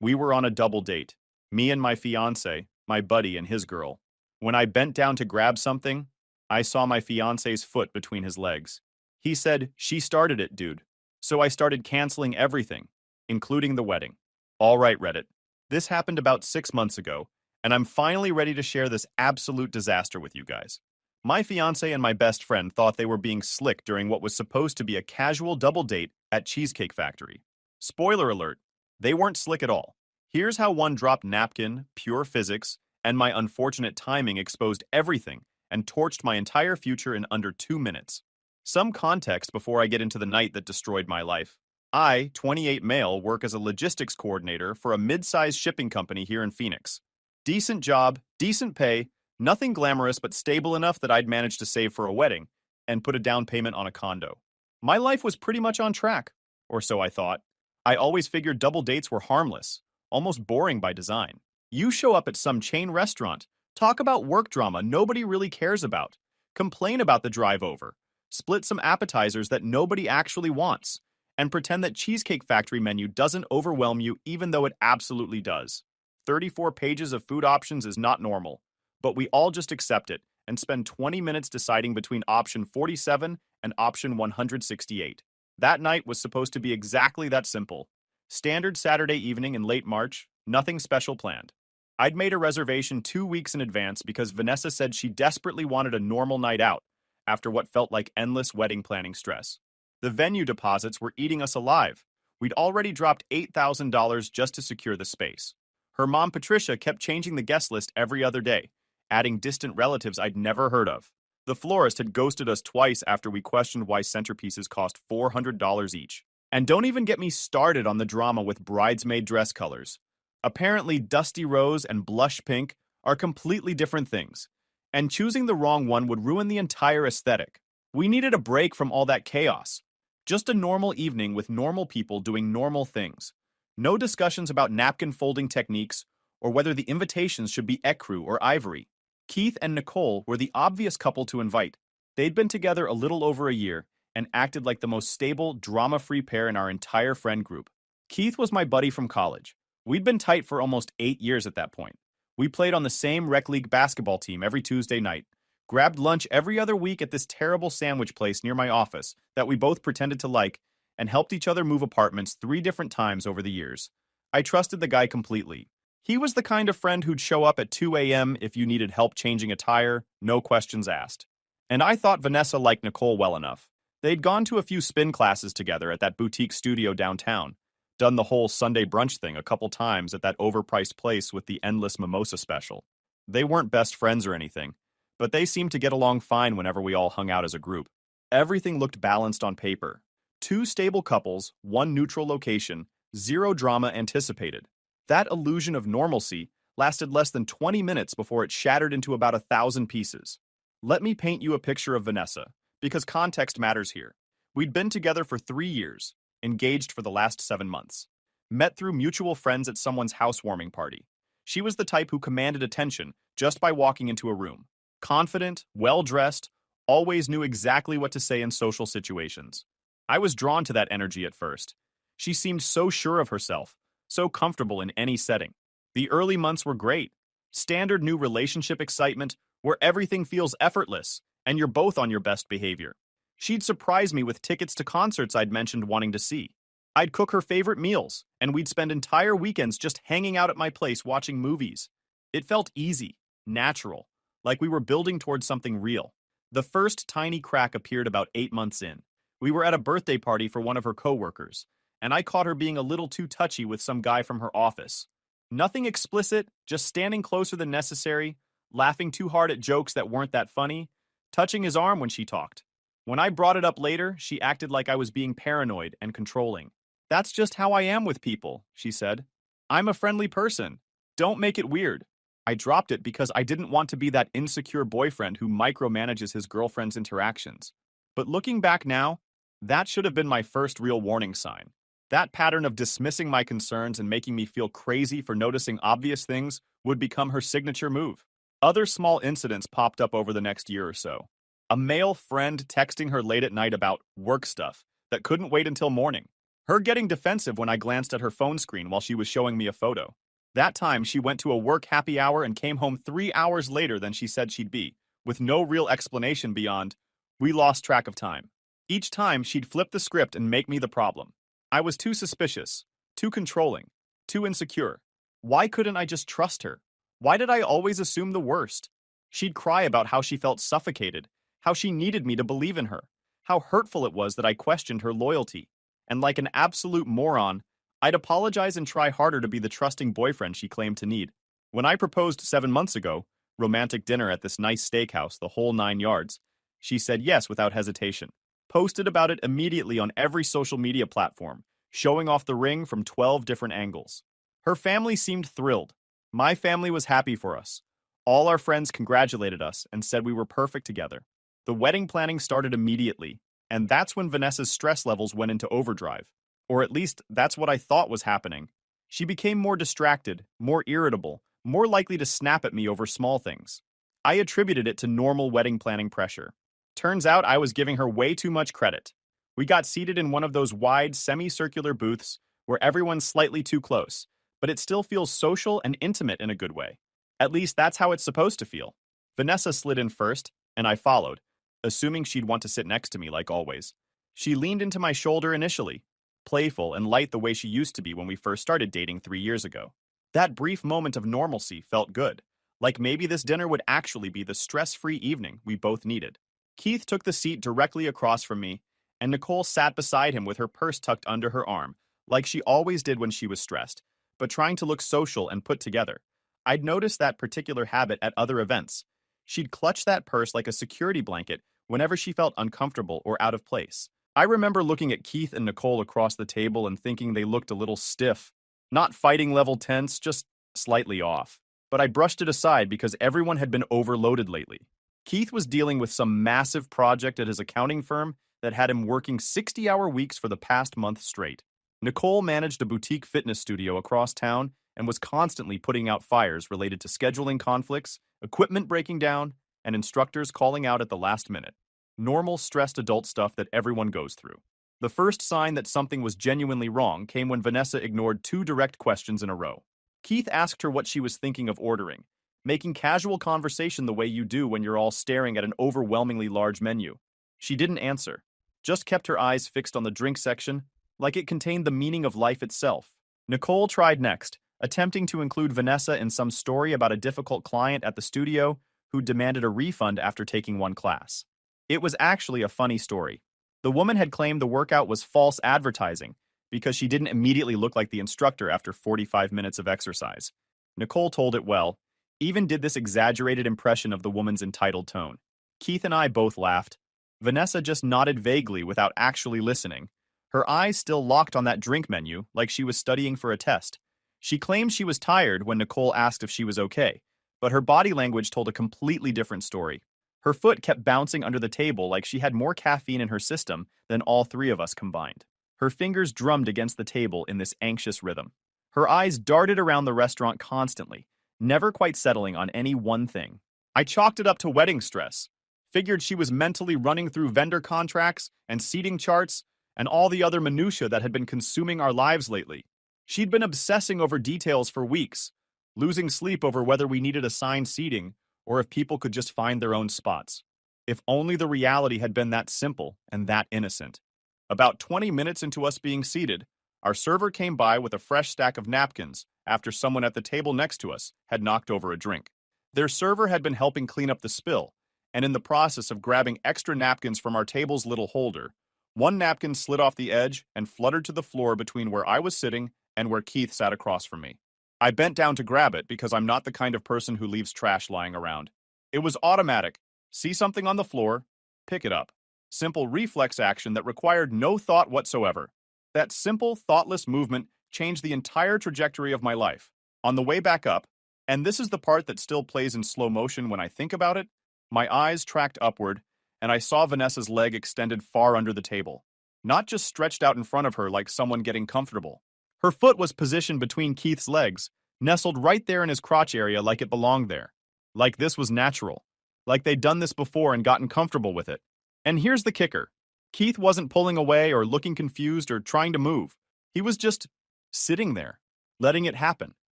We were on a double date. Me and my fiancé, my buddy and his girl. When I bent down to grab something, I saw my fiancé's foot between his legs. He said, "She started it, dude." So I started canceling everything, including the wedding. All right, Reddit. This happened about 6 months ago, and I'm finally ready to share this absolute disaster with you guys. My fiancé and my best friend thought they were being slick during what was supposed to be a casual double date at Cheesecake Factory. Spoiler alert, they weren't slick at all. Here's how one dropped napkin, pure physics, and my unfortunate timing exposed everything and torched my entire future in under 2 minutes. Some context before I get into the night that destroyed my life. I, 28 male, work as a logistics coordinator for a mid-sized shipping company here in Phoenix. Decent job, decent pay, nothing glamorous but stable enough that I'd managed to save for a wedding and put a down payment on a condo. My life was pretty much on track, or so I thought. I always figured double dates were harmless, almost boring by design. You show up at some chain restaurant, talk about work drama nobody really cares about, complain about the drive over, split some appetizers that nobody actually wants, and pretend that Cheesecake Factory menu doesn't overwhelm you even though it absolutely does. 34 pages of food options is not normal, but we all just accept it and spend 20 minutes deciding between option 47 and option 168. That night was supposed to be exactly that simple. Standard Saturday evening in late March, nothing special planned. I'd made a reservation 2 weeks in advance because Vanessa said she desperately wanted a normal night out after what felt like endless wedding planning stress. The venue deposits were eating us alive. We'd already dropped $8,000 just to secure the space. Her mom, Patricia, kept changing the guest list every other day, adding distant relatives I'd never heard of. The florist had ghosted us twice after we questioned why centerpieces cost $400 each. And don't even get me started on the drama with bridesmaid dress colors. Apparently, dusty rose and blush pink are completely different things, and choosing the wrong one would ruin the entire aesthetic. We needed a break from all that chaos. Just a normal evening with normal people doing normal things. No discussions about napkin folding techniques or whether the invitations should be ecru or ivory. Keith and Nicole were the obvious couple to invite. They'd been together a little over a year and acted like the most stable, drama-free pair in our entire friend group. Keith was my buddy from college. We'd been tight for almost 8 years at that point. We played on the same rec league basketball team every Tuesday night, grabbed lunch every other week at this terrible sandwich place near my office that we both pretended to like, and helped each other move apartments 3 different times over the years. I trusted the guy completely. He was the kind of friend who'd show up at 2 a.m. if you needed help changing a tire, no questions asked. And I thought Vanessa liked Nicole well enough. They'd gone to a few spin classes together at that boutique studio downtown, done the whole Sunday brunch thing a couple times at that overpriced place with the endless mimosa special. They weren't best friends or anything, but they seemed to get along fine whenever we all hung out as a group. Everything looked balanced on paper. 2 stable couples, 1 neutral location, 0 drama anticipated. That illusion of normalcy lasted less than 20 minutes before it shattered into about 1,000 pieces. Let me paint you a picture of Vanessa, because context matters here. We'd been together for 3 years, engaged for the last 7 months. Met through mutual friends at someone's housewarming party. She was the type who commanded attention just by walking into a room. Confident, well-dressed, always knew exactly what to say in social situations. I was drawn to that energy at first. She seemed so sure of herself, so comfortable in any setting. The early months were great. Standard new relationship excitement where everything feels effortless and you're both on your best behavior. She'd surprise me with tickets to concerts I'd mentioned wanting to see. I'd cook her favorite meals, and we'd spend entire weekends just hanging out at my place watching movies. It felt easy, natural, like we were building towards something real. The first tiny crack appeared about 8 months in. We were at a birthday party for one of her coworkers, and I caught her being a little too touchy with some guy from her office. Nothing explicit, just standing closer than necessary, laughing too hard at jokes that weren't that funny, touching his arm when she talked. When I brought it up later, she acted like I was being paranoid and controlling. "That's just how I am with people," she said. "I'm a friendly person. Don't make it weird." I dropped it because I didn't want to be that insecure boyfriend who micromanages his girlfriend's interactions. But looking back now, that should have been my first real warning sign. That pattern of dismissing my concerns and making me feel crazy for noticing obvious things would become her signature move. Other small incidents popped up over the next year or so. A male friend texting her late at night about work stuff that couldn't wait until morning. Her getting defensive when I glanced at her phone screen while she was showing me a photo. That time, she went to a work happy hour and came home 3 hours later than she said she'd be, with no real explanation beyond, we lost track of time. Each time, she'd flip the script and make me the problem. I was too suspicious, too controlling, too insecure. Why couldn't I just trust her? Why did I always assume the worst? She'd cry about how she felt suffocated, how she needed me to believe in her, how hurtful it was that I questioned her loyalty. And like an absolute moron, I'd apologize and try harder to be the trusting boyfriend she claimed to need. When I proposed 7 months ago, romantic dinner at this nice steakhouse, the whole 9 yards, she said yes without hesitation, posted about it immediately on every social media platform, showing off the ring from 12 different angles. Her family seemed thrilled. My family was happy for us. All our friends congratulated us and said we were perfect together. The wedding planning started immediately, and that's when Vanessa's stress levels went into overdrive. Or at least, that's what I thought was happening. She became more distracted, more irritable, more likely to snap at me over small things. I attributed it to normal wedding planning pressure. Turns out I was giving her way too much credit. We got seated in one of those wide, semicircular booths where everyone's slightly too close, but it still feels social and intimate in a good way. At least that's how it's supposed to feel. Vanessa slid in first, and I followed, assuming she'd want to sit next to me like always. She leaned into my shoulder initially, playful and light the way she used to be when we first started dating 3 years ago. That brief moment of normalcy felt good, like maybe this dinner would actually be the stress-free evening we both needed. Keith took the seat directly across from me, and Nicole sat beside him with her purse tucked under her arm, like she always did when she was stressed, but trying to look social and put together. I'd noticed that particular habit at other events. She'd clutch that purse like a security blanket whenever she felt uncomfortable or out of place. I remember looking at Keith and Nicole across the table and thinking they looked a little stiff. Not fighting level tense, just slightly off. But I brushed it aside because everyone had been overloaded lately. Keith was dealing with some massive project at his accounting firm that had him working 60-hour weeks for the past month straight. Nicole managed a boutique fitness studio across town and was constantly putting out fires related to scheduling conflicts, equipment breaking down, and instructors calling out at the last minute. Normal, stressed adult stuff that everyone goes through. The first sign that something was genuinely wrong came when Vanessa ignored 2 direct questions in a row. Keith asked her what she was thinking of ordering, making casual conversation the way you do when you're all staring at an overwhelmingly large menu. She didn't answer, just kept her eyes fixed on the drink section, like it contained the meaning of life itself. Nicole tried next, attempting to include Vanessa in some story about a difficult client at the studio who demanded a refund after taking one class. It was actually a funny story. The woman had claimed the workout was false advertising because she didn't immediately look like the instructor after 45 minutes of exercise. Nicole told it well, even did this exaggerated impression of the woman's entitled tone. Keith and I both laughed. Vanessa just nodded vaguely without actually listening, her eyes still locked on that drink menu like she was studying for a test. She claimed she was tired when Nicole asked if she was okay, but her body language told a completely different story. Her foot kept bouncing under the table like she had more caffeine in her system than all 3 of us combined. Her fingers drummed against the table in this anxious rhythm. Her eyes darted around the restaurant constantly, never quite settling on any one thing. I chalked it up to wedding stress. Figured she was mentally running through vendor contracts and seating charts and all the other minutiae that had been consuming our lives lately. She'd been obsessing over details for weeks, losing sleep over whether we needed assigned seating or if people could just find their own spots. If only the reality had been that simple and that innocent. About 20 minutes into us being seated, our server came by with a fresh stack of napkins after someone at the table next to us had knocked over a drink. Their server had been helping clean up the spill, and in the process of grabbing extra napkins from our table's little holder, one napkin slid off the edge and fluttered to the floor between where I was sitting and where Keith sat across from me. I bent down to grab it because I'm not the kind of person who leaves trash lying around. It was automatic. See something on the floor, pick it up. Simple reflex action that required no thought whatsoever. That simple, thoughtless movement changed the entire trajectory of my life. On the way back up, and this is the part that still plays in slow motion when I think about it, my eyes tracked upward, and I saw Vanessa's leg extended far under the table. Not just stretched out in front of her like someone getting comfortable. Her foot was positioned between Keith's legs, nestled right there in his crotch area like it belonged there. Like this was natural. Like they'd done this before and gotten comfortable with it. And here's the kicker. Keith wasn't pulling away or looking confused or trying to move. He was just sitting there, letting it happen.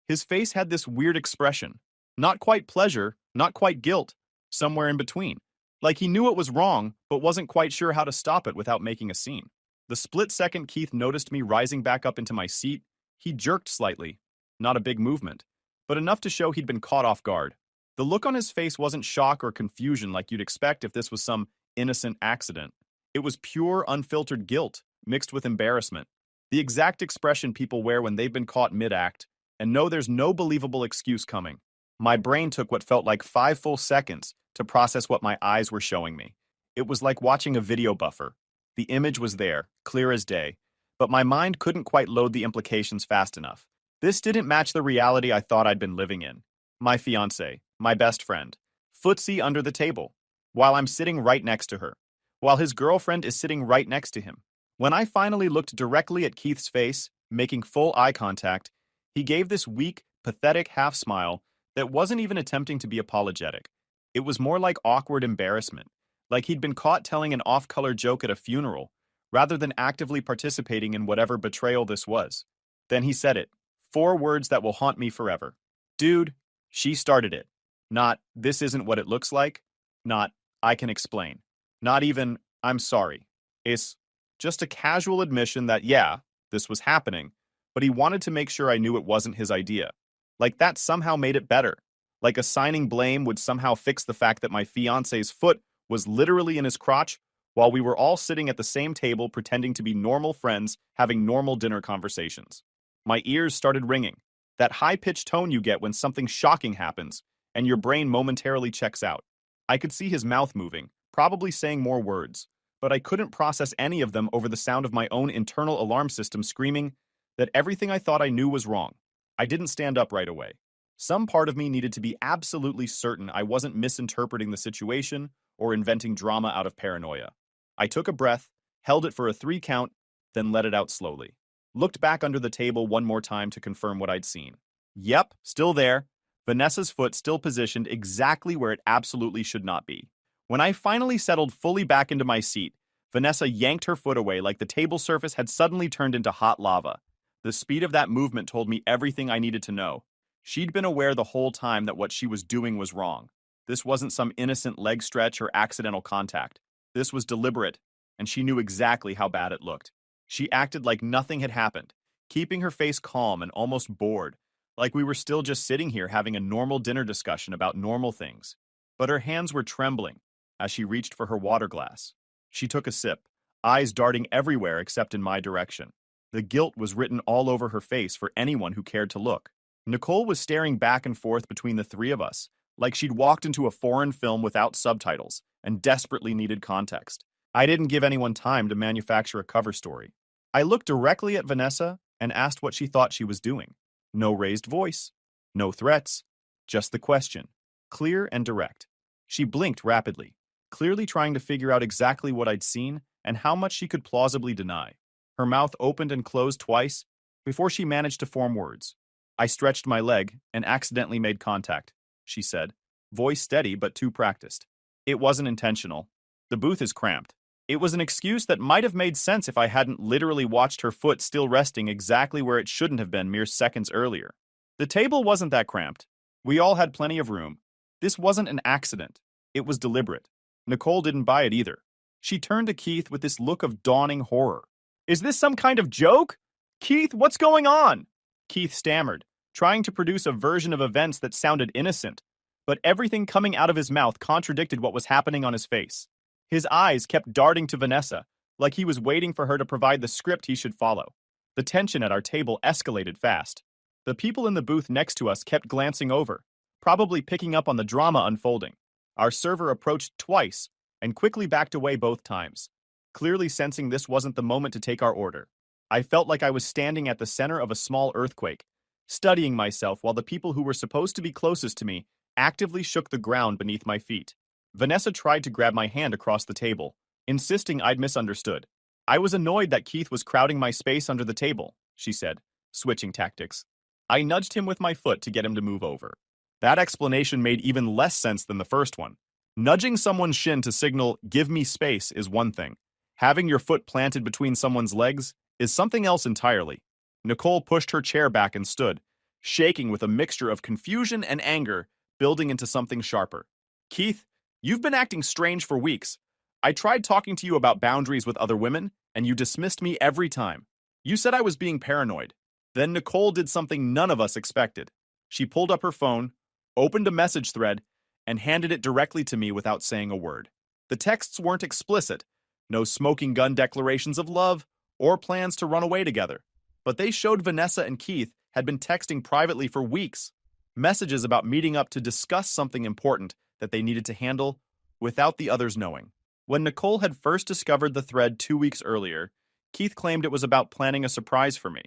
His face had this weird expression. Not quite pleasure, not quite guilt, somewhere in between. Like he knew it was wrong, but wasn't quite sure how to stop it without making a scene. The split second Keith noticed me rising back up into my seat, he jerked slightly. Not a big movement, but enough to show he'd been caught off guard. The look on his face wasn't shock or confusion like you'd expect if this was some innocent accident. It was pure, unfiltered guilt, mixed with embarrassment. The exact expression people wear when they've been caught mid-act and know there's no believable excuse coming. My brain took what felt like 5 full seconds to process what my eyes were showing me. It was like watching a video buffer. The image was there, clear as day, but my mind couldn't quite load the implications fast enough. This didn't match the reality I thought I'd been living in. My fiancée, my best friend, footsie under the table, while I'm sitting right next to her, while his girlfriend is sitting right next to him. When I finally looked directly at Keith's face, making full eye contact, he gave this weak, pathetic half-smile that wasn't even attempting to be apologetic. It was more like awkward embarrassment, like he'd been caught telling an off-color joke at a funeral, rather than actively participating in whatever betrayal this was. Then he said it, 4 words that will haunt me forever. Dude, she started it. Not, this isn't what it looks like. Not, I can explain. Not even, I'm sorry. It's just a casual admission that, yeah, this was happening, but he wanted to make sure I knew it wasn't his idea. Like that somehow made it better. Like assigning blame would somehow fix the fact that my fiancé's foot was literally in his crotch while we were all sitting at the same table pretending to be normal friends having normal dinner conversations. My ears started ringing. That high-pitched tone you get when something shocking happens and your brain momentarily checks out. I could see his mouth moving, probably saying more words, but I couldn't process any of them over the sound of my own internal alarm system screaming that everything I thought I knew was wrong. I didn't stand up right away. Some part of me needed to be absolutely certain I wasn't misinterpreting the situation or inventing drama out of paranoia. I took a breath, held it for a 3 count, then let it out slowly. Looked back under the table one more time to confirm what I'd seen. Yep, still there. Vanessa's foot still positioned exactly where it absolutely should not be. When I finally settled fully back into my seat, Vanessa yanked her foot away like the table surface had suddenly turned into hot lava. The speed of that movement told me everything I needed to know. She'd been aware the whole time that what she was doing was wrong. This wasn't some innocent leg stretch or accidental contact. This was deliberate, and she knew exactly how bad it looked. She acted like nothing had happened, keeping her face calm and almost bored, like we were still just sitting here having a normal dinner discussion about normal things. But her hands were trembling as she reached for her water glass. She took a sip, eyes darting everywhere except in my direction. The guilt was written all over her face for anyone who cared to look. Nicole was staring back and forth between the 3 of us, like she'd walked into a foreign film without subtitles and desperately needed context. I didn't give anyone time to manufacture a cover story. I looked directly at Vanessa and asked what she thought she was doing. No raised voice, no threats, just the question, clear and direct. She blinked rapidly, clearly trying to figure out exactly what I'd seen and how much she could plausibly deny. Her mouth opened and closed twice before she managed to form words. I stretched my leg and accidentally made contact, she said, voice steady but too practiced. It wasn't intentional. The booth is cramped. It was an excuse that might have made sense if I hadn't literally watched her foot still resting exactly where it shouldn't have been mere seconds earlier. The table wasn't that cramped. We all had plenty of room. This wasn't an accident. It was deliberate. Nicole didn't buy it either. She turned to Keith with this look of dawning horror. Is this some kind of joke? Keith, what's going on? Keith stammered, trying to produce a version of events that sounded innocent, but everything coming out of his mouth contradicted what was happening on his face. His eyes kept darting to Vanessa, like he was waiting for her to provide the script he should follow. The tension at our table escalated fast. The people in the booth next to us kept glancing over, probably picking up on the drama unfolding. Our server approached twice and quickly backed away both times, clearly sensing this wasn't the moment to take our order. I felt like I was standing at the center of a small earthquake, studying myself while the people who were supposed to be closest to me actively shook the ground beneath my feet. Vanessa tried to grab my hand across the table, insisting I'd misunderstood. I was annoyed that Keith was crowding my space under the table, she said, switching tactics. I nudged him with my foot to get him to move over. That explanation made even less sense than the first one. Nudging someone's shin to signal, give me space, is one thing. Having your foot planted between someone's legs is something else entirely. Nicole pushed her chair back and stood, shaking with a mixture of confusion and anger building into something sharper. Keith, you've been acting strange for weeks. I tried talking to you about boundaries with other women, and you dismissed me every time. You said I was being paranoid. Then Nicole did something none of us expected. She pulled up her phone, opened a message thread, and handed it directly to me without saying a word. The texts weren't explicit, no smoking gun declarations of love or plans to run away together. But they showed Vanessa and Keith had been texting privately for weeks. Messages about meeting up to discuss something important that they needed to handle without the others knowing. When Nicole had first discovered the thread 2 weeks earlier, Keith claimed it was about planning a surprise for me.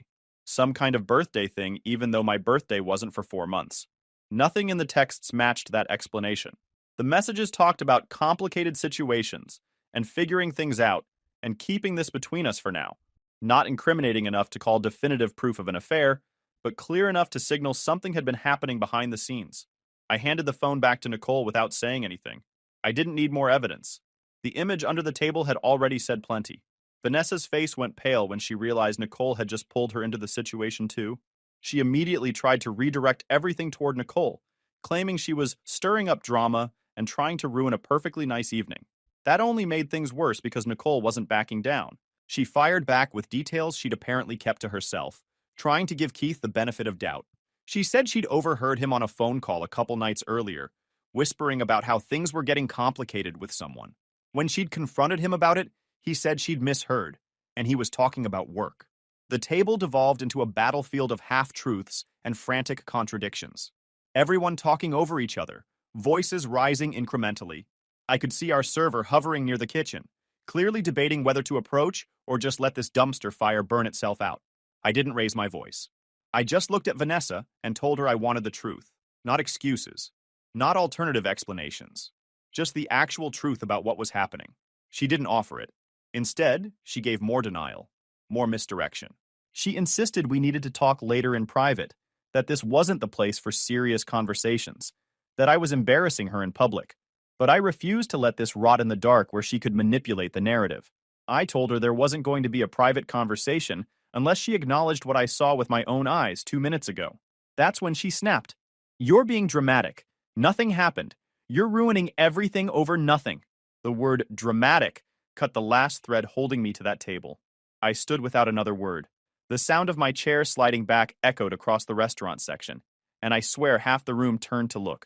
Some kind of birthday thing, even though my birthday wasn't for 4 months. Nothing in the texts matched that explanation. The messages talked about complicated situations and figuring things out and keeping this between us for now. Not incriminating enough to call definitive proof of an affair, but clear enough to signal something had been happening behind the scenes. I handed the phone back to Nicole without saying anything. I didn't need more evidence. The image under the table had already said plenty. Vanessa's face went pale when she realized Nicole had just pulled her into the situation too. She immediately tried to redirect everything toward Nicole, claiming she was stirring up drama and trying to ruin a perfectly nice evening. That only made things worse because Nicole wasn't backing down. She fired back with details she'd apparently kept to herself, trying to give Keith the benefit of doubt. She said she'd overheard him on a phone call a couple nights earlier, whispering about how things were getting complicated with someone. When she'd confronted him about it, he said she'd misheard, and he was talking about work. The table devolved into a battlefield of half-truths and frantic contradictions. Everyone talking over each other, voices rising incrementally. I could see our server hovering near the kitchen, clearly debating whether to approach or just let this dumpster fire burn itself out. I didn't raise my voice. I just looked at Vanessa and told her I wanted the truth, not excuses, not alternative explanations, just the actual truth about what was happening. She didn't offer it. Instead, she gave more denial, more misdirection. She insisted we needed to talk later in private, that this wasn't the place for serious conversations, that I was embarrassing her in public. But I refused to let this rot in the dark where she could manipulate the narrative. I told her there wasn't going to be a private conversation unless she acknowledged what I saw with my own eyes 2 minutes ago. That's when she snapped. You're being dramatic. Nothing happened. You're ruining everything over nothing. The word dramatic cut the last thread holding me to that table. I stood without another word. The sound of my chair sliding back echoed across the restaurant section, and I swear half the room turned to look.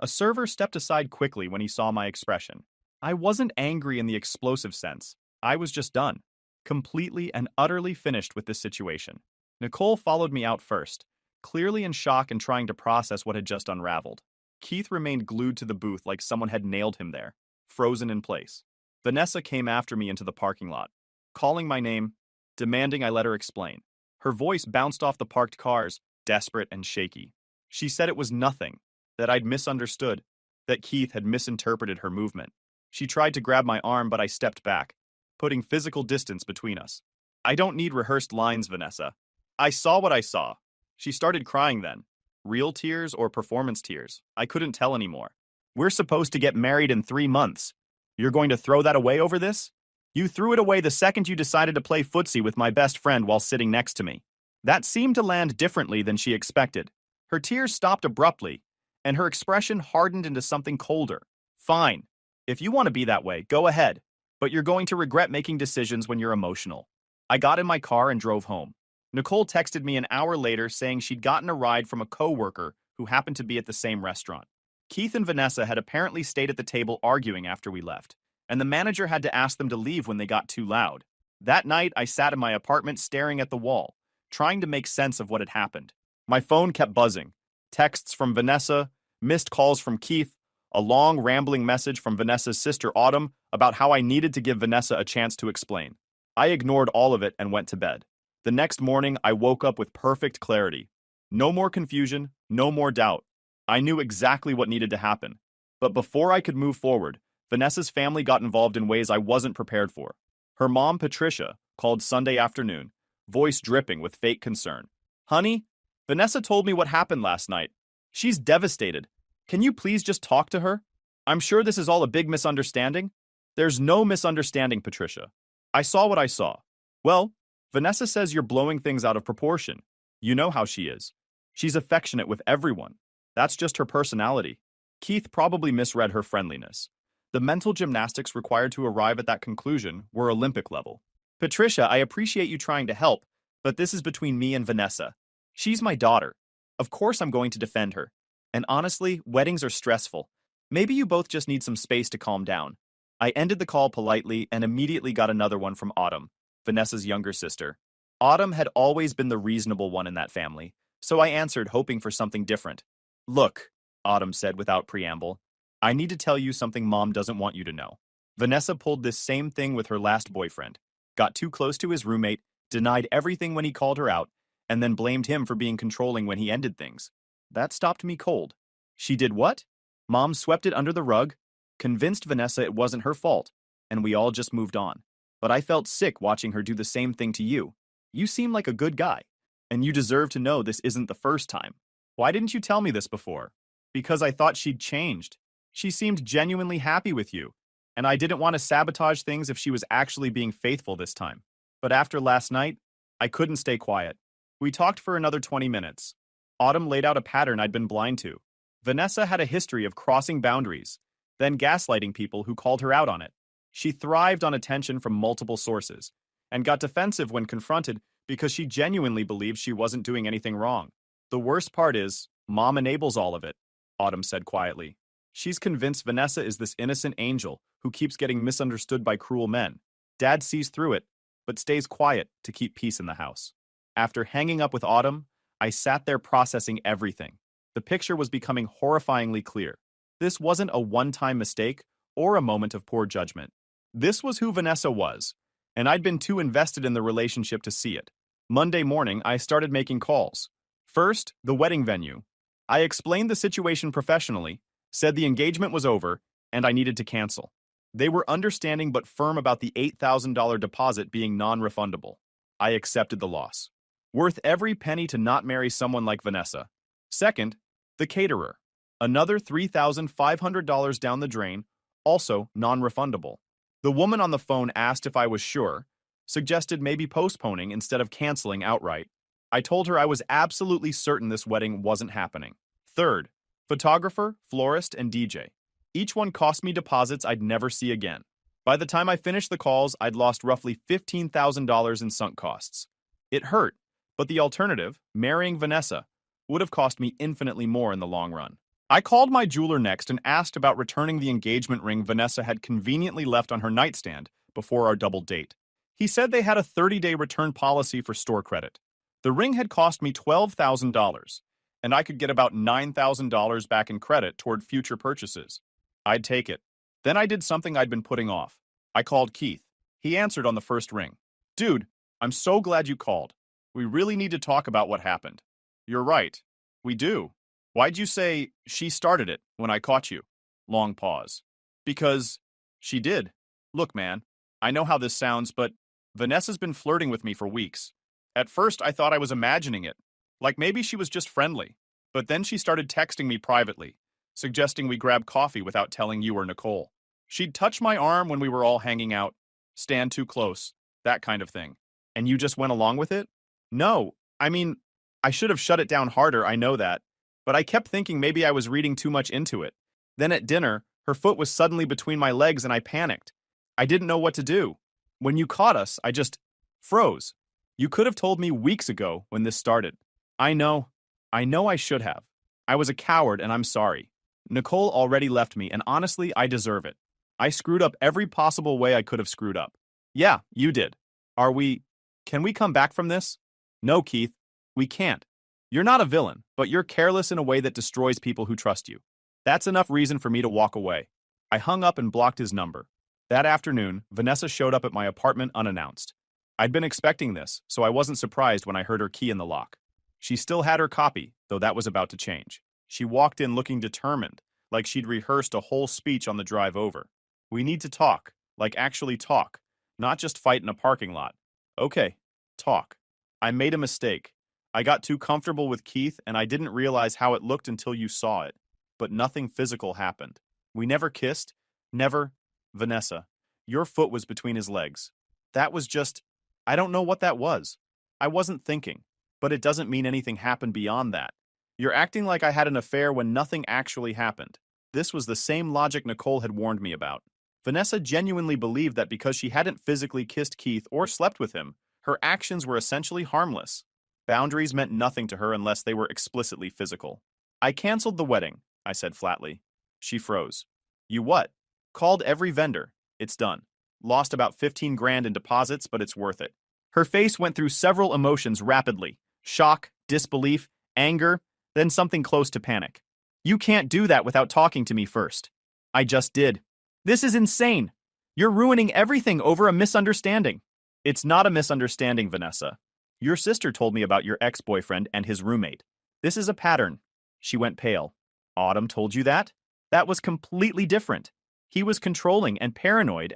A server stepped aside quickly when he saw my expression. I wasn't angry in the explosive sense. I was just done. Completely and utterly finished with this situation. Nicole followed me out first, clearly in shock and trying to process what had just unraveled. Keith remained glued to the booth like someone had nailed him there, frozen in place. Vanessa came after me into the parking lot, calling my name, demanding I let her explain. Her voice bounced off the parked cars, desperate and shaky. She said it was nothing, that I'd misunderstood, that Keith had misinterpreted her movement. She tried to grab my arm, but I stepped back, putting physical distance between us. I don't need rehearsed lines, Vanessa. I saw what I saw. She started crying then. Real tears or performance tears. I couldn't tell anymore. We're supposed to get married in 3 months. You're going to throw that away over this? You threw it away the second you decided to play footsie with my best friend while sitting next to me. That seemed to land differently than she expected. Her tears stopped abruptly, and her expression hardened into something colder. Fine. If you want to be that way, go ahead. But you're going to regret making decisions when you're emotional. I got in my car and drove home. Nicole texted me an hour later saying she'd gotten a ride from a coworker who happened to be at the same restaurant. Keith and Vanessa had apparently stayed at the table arguing after we left, and the manager had to ask them to leave when they got too loud. That night, I sat in my apartment staring at the wall, trying to make sense of what had happened. My phone kept buzzing. Texts from Vanessa, missed calls from Keith, a long, rambling message from Vanessa's sister Autumn about how I needed to give Vanessa a chance to explain. I ignored all of it and went to bed. The next morning, I woke up with perfect clarity. No more confusion, no more doubt. I knew exactly what needed to happen. But before I could move forward, Vanessa's family got involved in ways I wasn't prepared for. Her mom, Patricia, called Sunday afternoon, voice dripping with fake concern. Honey, Vanessa told me what happened last night. She's devastated. Can you please just talk to her? I'm sure this is all a big misunderstanding. There's no misunderstanding, Patricia. I saw what I saw. Well, Vanessa says you're blowing things out of proportion. You know how she is. She's affectionate with everyone. That's just her personality. Keith probably misread her friendliness. The mental gymnastics required to arrive at that conclusion were Olympic level. Patricia, I appreciate you trying to help, but this is between me and Vanessa. She's my daughter. Of course I'm going to defend her. And honestly, weddings are stressful. Maybe you both just need some space to calm down. I ended the call politely and immediately got another one from Autumn, Vanessa's younger sister. Autumn had always been the reasonable one in that family, so I answered hoping for something different. Look, Autumn said without preamble, I need to tell you something Mom doesn't want you to know. Vanessa pulled this same thing with her last boyfriend, got too close to his roommate, denied everything when he called her out, and then blamed him for being controlling when he ended things. That stopped me cold. She did what? Mom swept it under the rug, convinced Vanessa it wasn't her fault, and we all just moved on. But I felt sick watching her do the same thing to you. You seem like a good guy, and you deserve to know this isn't the first time. Why didn't you tell me this before? Because I thought she'd changed. She seemed genuinely happy with you, and I didn't want to sabotage things if she was actually being faithful this time. But after last night, I couldn't stay quiet. We talked for another 20 minutes. Autumn laid out a pattern I'd been blind to. Vanessa had a history of crossing boundaries, then gaslighting people who called her out on it. She thrived on attention from multiple sources, and got defensive when confronted because she genuinely believed she wasn't doing anything wrong. The worst part is, Mom enables all of it, Autumn said quietly. She's convinced Vanessa is this innocent angel who keeps getting misunderstood by cruel men. Dad sees through it, but stays quiet to keep peace in the house. After hanging up with Autumn, I sat there processing everything. The picture was becoming horrifyingly clear. This wasn't a one-time mistake or a moment of poor judgment. This was who Vanessa was, and I'd been too invested in the relationship to see it. Monday morning, I started making calls. First, the wedding venue. I explained the situation professionally, said the engagement was over, and I needed to cancel. They were understanding but firm about the $8,000 deposit being non-refundable. I accepted the loss. Worth every penny to not marry someone like Vanessa. Second, the caterer. Another $3,500 down the drain, also non-refundable. The woman on the phone asked if I was sure, suggested maybe postponing instead of canceling outright. I told her I was absolutely certain this wedding wasn't happening. Third, photographer, florist, and DJ. Each one cost me deposits I'd never see again. By the time I finished the calls, I'd lost roughly $15,000 in sunk costs. It hurt, but the alternative, marrying Vanessa, would have cost me infinitely more in the long run. I called my jeweler next and asked about returning the engagement ring Vanessa had conveniently left on her nightstand before our double date. He said they had a 30-day return policy for store credit. The ring had cost me $12,000, and I could get about $9,000 back in credit toward future purchases. I'd take it. Then I did something I'd been putting off. I called Keith. He answered on the first ring. Dude, I'm so glad you called. We really need to talk about what happened. You're right. We do. Why'd you say she started it when I caught you? Long pause. Because she did. Look, man, I know how this sounds, but Vanessa's been flirting with me for weeks. At first, I thought I was imagining it. Like maybe she was just friendly. But then she started texting me privately, suggesting we grab coffee without telling you or Nicole. She'd touch my arm when we were all hanging out, stand too close, that kind of thing. And you just went along with it? No, I mean, I should have shut it down harder, I know that. But I kept thinking maybe I was reading too much into it. Then at dinner, her foot was suddenly between my legs and I panicked. I didn't know what to do. When you caught us, I just froze. You could have told me weeks ago when this started. I know I should have. I was a coward and I'm sorry. Nicole already left me and honestly, I deserve it. I screwed up every possible way I could have screwed up. Yeah, you did. Can we come back from this? No, Keith, we can't. You're not a villain, but you're careless in a way that destroys people who trust you. That's enough reason for me to walk away. I hung up and blocked his number. That afternoon, Vanessa showed up at my apartment unannounced. I'd been expecting this, so I wasn't surprised when I heard her key in the lock. She still had her copy, though that was about to change. She walked in looking determined, like she'd rehearsed a whole speech on the drive over. We need to talk, like actually talk, not just fight in a parking lot. Okay, talk. I made a mistake. I got too comfortable with Keith and I didn't realize how it looked until you saw it. But nothing physical happened. We never kissed. Never. Vanessa, your foot was between his legs. That was just... I don't know what that was. I wasn't thinking, but it doesn't mean anything happened beyond that. You're acting like I had an affair when nothing actually happened. This was the same logic Nicole had warned me about. Vanessa genuinely believed that because she hadn't physically kissed Keith or slept with him, her actions were essentially harmless. Boundaries meant nothing to her unless they were explicitly physical. I canceled the wedding, I said flatly. She froze. You what? Called every vendor. It's done. Lost about 15 grand in deposits, but it's worth it. Her face went through several emotions rapidly. Shock, disbelief, anger, then something close to panic. You can't do that without talking to me first. I just did. This is insane. You're ruining everything over a misunderstanding. It's not a misunderstanding, Vanessa. Your sister told me about your ex-boyfriend and his roommate. This is a pattern. She went pale. Autumn told you that? That was completely different. He was controlling and paranoid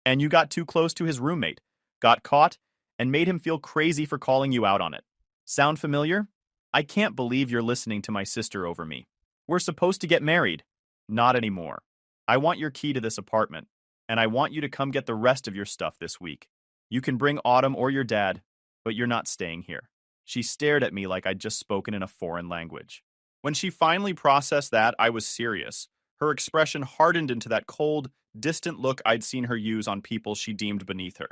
and you got too close to his roommate, got caught, and made him feel crazy for calling you out on it. Sound familiar? I can't believe you're listening to my sister over me. We're supposed to get married. Not anymore. I want your key to this apartment, and I want you to come get the rest of your stuff this week. You can bring Autumn or your dad, but you're not staying here. She stared at me like I'd just spoken in a foreign language. When she finally processed that, I was serious. Her expression hardened into that cold, distant look I'd seen her use on people she deemed beneath her.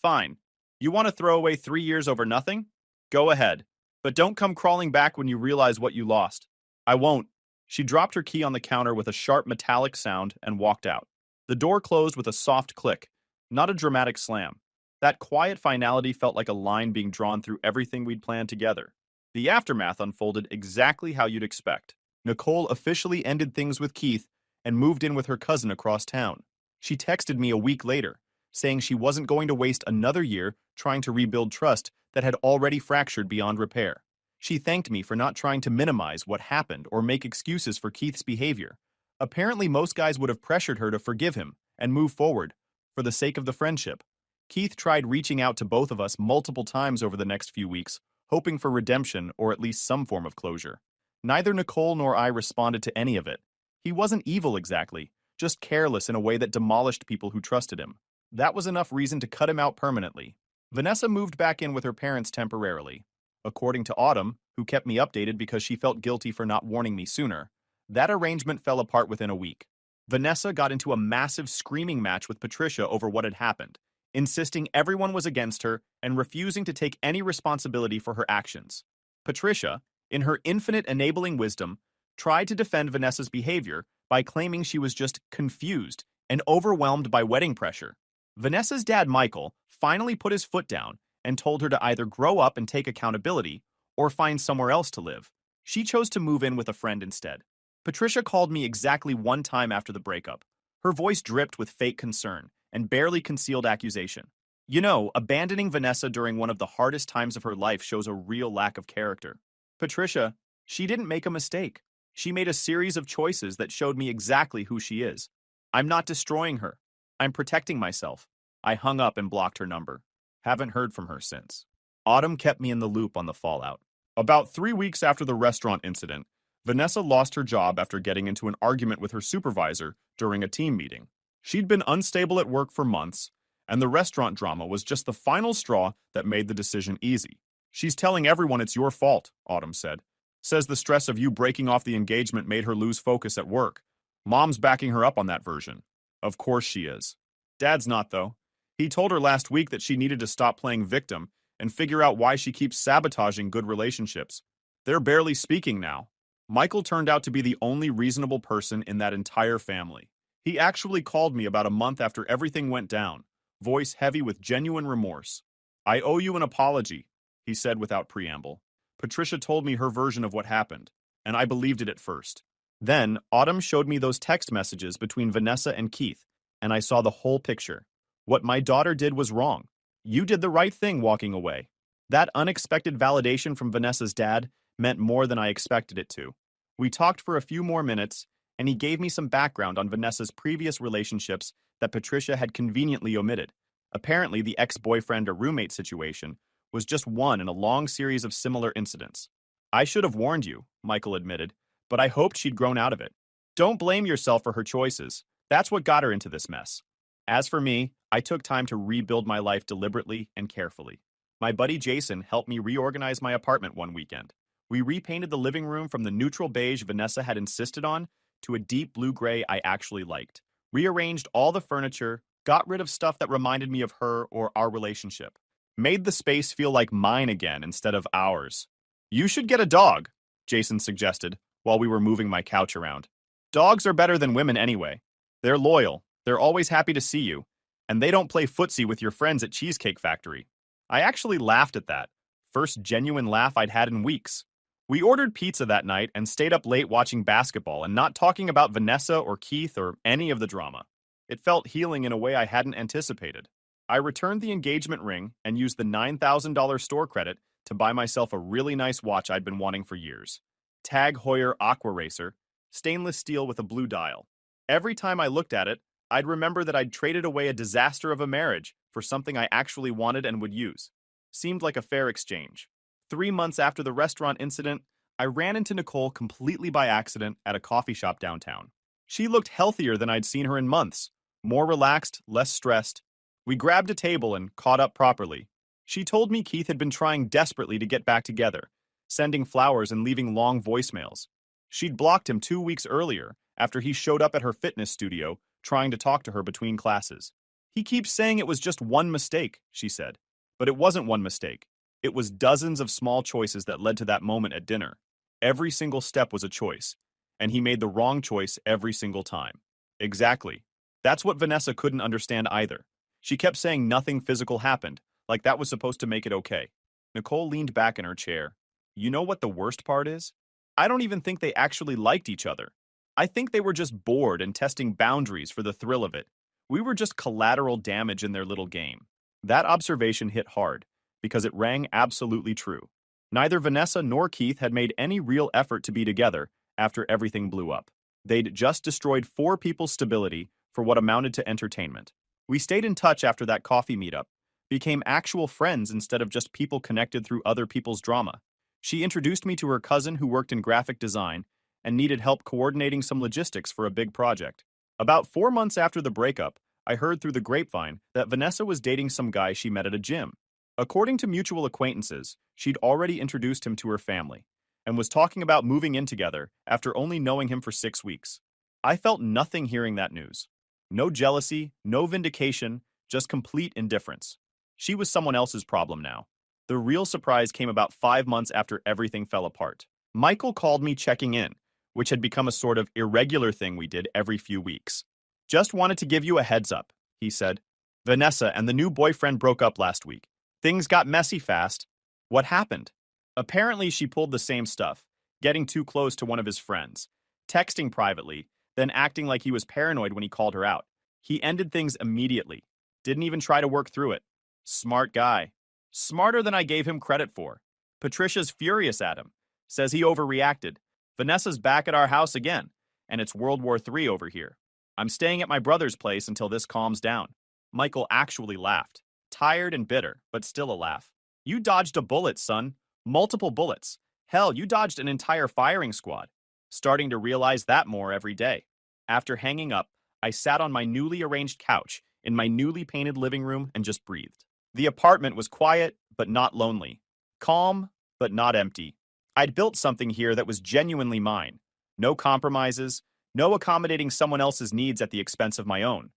Fine. You want to throw away 3 years over nothing? Go ahead. But don't come crawling back when you realize what you lost. I won't. She dropped her key on the counter with a sharp metallic sound and walked out. The door closed with a soft click, not a dramatic slam. That quiet finality felt like a line being drawn through everything we'd planned together. The aftermath unfolded exactly how you'd expect. Nicole officially ended things with Keith and moved in with her cousin across town. She texted me a week later, saying she wasn't going to waste another year trying to rebuild trust that had already fractured beyond repair. She thanked me for not trying to minimize what happened or make excuses for Keith's behavior. Apparently, most guys would have pressured her to forgive him and move forward for the sake of the friendship. Keith tried reaching out to both of us multiple times over the next few weeks, hoping for redemption or at least some form of closure. Neither Nicole nor I responded to any of it. He wasn't evil exactly, just careless in a way that demolished people who trusted him. That was enough reason to cut him out permanently. Vanessa moved back in with her parents temporarily. According to Autumn, who kept me updated because she felt guilty for not warning me sooner, that arrangement fell apart within a week. Vanessa got into a massive screaming match with Patricia over what had happened, insisting everyone was against her and refusing to take any responsibility for her actions. Patricia, in her infinite enabling wisdom, tried to defend Vanessa's behavior by claiming she was just confused and overwhelmed by wedding pressure. Vanessa's dad, Michael, finally put his foot down and told her to either grow up and take accountability or find somewhere else to live. She chose to move in with a friend instead. Patricia called me exactly one time after the breakup. Her voice dripped with fake concern and barely concealed accusation. You know, abandoning Vanessa during one of the hardest times of her life shows a real lack of character. Patricia, she didn't make a mistake. She made a series of choices that showed me exactly who she is. I'm not destroying her. I'm protecting myself. I hung up and blocked her number. Haven't heard from her since. Autumn kept me in the loop on the fallout. About 3 weeks after the restaurant incident, Vanessa lost her job after getting into an argument with her supervisor during a team meeting. She'd been unstable at work for months, and the restaurant drama was just the final straw that made the decision easy. She's telling everyone it's your fault, Autumn said. Says the stress of you breaking off the engagement made her lose focus at work. Mom's backing her up on that version. Of course she is. Dad's not, though. He told her last week that she needed to stop playing victim and figure out why she keeps sabotaging good relationships. They're barely speaking now. Michael turned out to be the only reasonable person in that entire family. He actually called me about a month after everything went down, voice heavy with genuine remorse. I owe you an apology, he said without preamble. Patricia told me her version of what happened, and I believed it at first. Then, Autumn showed me those text messages between Vanessa and Keith, and I saw the whole picture. What my daughter did was wrong. You did the right thing walking away. That unexpected validation from Vanessa's dad meant more than I expected it to. We talked for a few more minutes, and he gave me some background on Vanessa's previous relationships that Patricia had conveniently omitted. Apparently, the ex-boyfriend or roommate situation was just one in a long series of similar incidents. I should have warned you, Michael admitted, but I hoped she'd grown out of it. Don't blame yourself for her choices. That's what got her into this mess. As for me, I took time to rebuild my life deliberately and carefully. My buddy Jason helped me reorganize my apartment one weekend. We repainted the living room from the neutral beige Vanessa had insisted on to a deep blue-gray I actually liked. Rearranged all the furniture, got rid of stuff that reminded me of her or our relationship. Made the space feel like mine again instead of ours. You should get a dog, Jason suggested while we were moving my couch around. Dogs are better than women anyway. They're loyal, they're always happy to see you, and they don't play footsie with your friends at Cheesecake Factory. I actually laughed at that. First genuine laugh I'd had in weeks. We ordered pizza that night and stayed up late watching basketball and not talking about Vanessa or Keith or any of the drama. It felt healing in a way I hadn't anticipated. I returned the engagement ring and used the $9,000 store credit to buy myself a really nice watch I'd been wanting for years. Tag Heuer Aqua Racer, stainless steel with a blue dial. Every time I looked at it, I'd remember that I'd traded away a disaster of a marriage for something I actually wanted and would use. Seemed like a fair exchange. 3 months after the restaurant incident, I ran into Nicole completely by accident at a coffee shop downtown. She looked healthier than I'd seen her in months, more relaxed, less stressed. We grabbed a table and caught up properly. She told me Keith had been trying desperately to get back together, sending flowers and leaving long voicemails. She'd blocked him 2 weeks earlier after he showed up at her fitness studio trying to talk to her between classes. He keeps saying it was just one mistake, she said. But it wasn't one mistake. It was dozens of small choices that led to that moment at dinner. Every single step was a choice, and he made the wrong choice every single time. Exactly. That's what Vanessa couldn't understand either. She kept saying nothing physical happened, like that was supposed to make it okay. Nicole leaned back in her chair. You know what the worst part is? I don't even think they actually liked each other. I think they were just bored and testing boundaries for the thrill of it. We were just collateral damage in their little game. That observation hit hard, because it rang absolutely true. Neither Vanessa nor Keith had made any real effort to be together after everything blew up. They'd just destroyed 4 people's stability for what amounted to entertainment. We stayed in touch after that coffee meetup, became actual friends instead of just people connected through other people's drama. She introduced me to her cousin who worked in graphic design and needed help coordinating some logistics for a big project. About 4 months after the breakup, I heard through the grapevine that Vanessa was dating some guy she met at a gym. According to mutual acquaintances, she'd already introduced him to her family and was talking about moving in together after only knowing him for 6 weeks. I felt nothing hearing that news. No jealousy, no vindication, just complete indifference. She was someone else's problem now. The real surprise came about 5 months after everything fell apart. Michael called me checking in, which had become a sort of irregular thing we did every few weeks. Just wanted to give you a heads up, he said. Vanessa and the new boyfriend broke up last week. Things got messy fast. What happened? Apparently she pulled the same stuff, getting too close to one of his friends, texting privately, then acting like he was paranoid when he called her out. He ended things immediately. Didn't even try to work through it. Smart guy. Smarter than I gave him credit for. Patricia's furious at him. Says he overreacted. Vanessa's back at our house again, and it's World War III over here. I'm staying at my brother's place until this calms down. Michael actually laughed. Tired and bitter, but still a laugh. You dodged a bullet, son. Multiple bullets. Hell, you dodged an entire firing squad. Starting to realize that more every day. After hanging up, I sat on my newly arranged couch in my newly painted living room and just breathed. The apartment was quiet, but not lonely. Calm, but not empty. I'd built something here that was genuinely mine. No compromises, no accommodating someone else's needs at the expense of my own.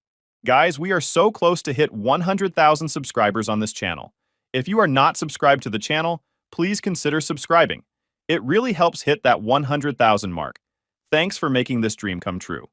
Guys, we are so close to hit 100,000 subscribers on this channel. If you are not subscribed to the channel, please consider subscribing. It really helps hit that 100,000 mark. Thanks for making this dream come true.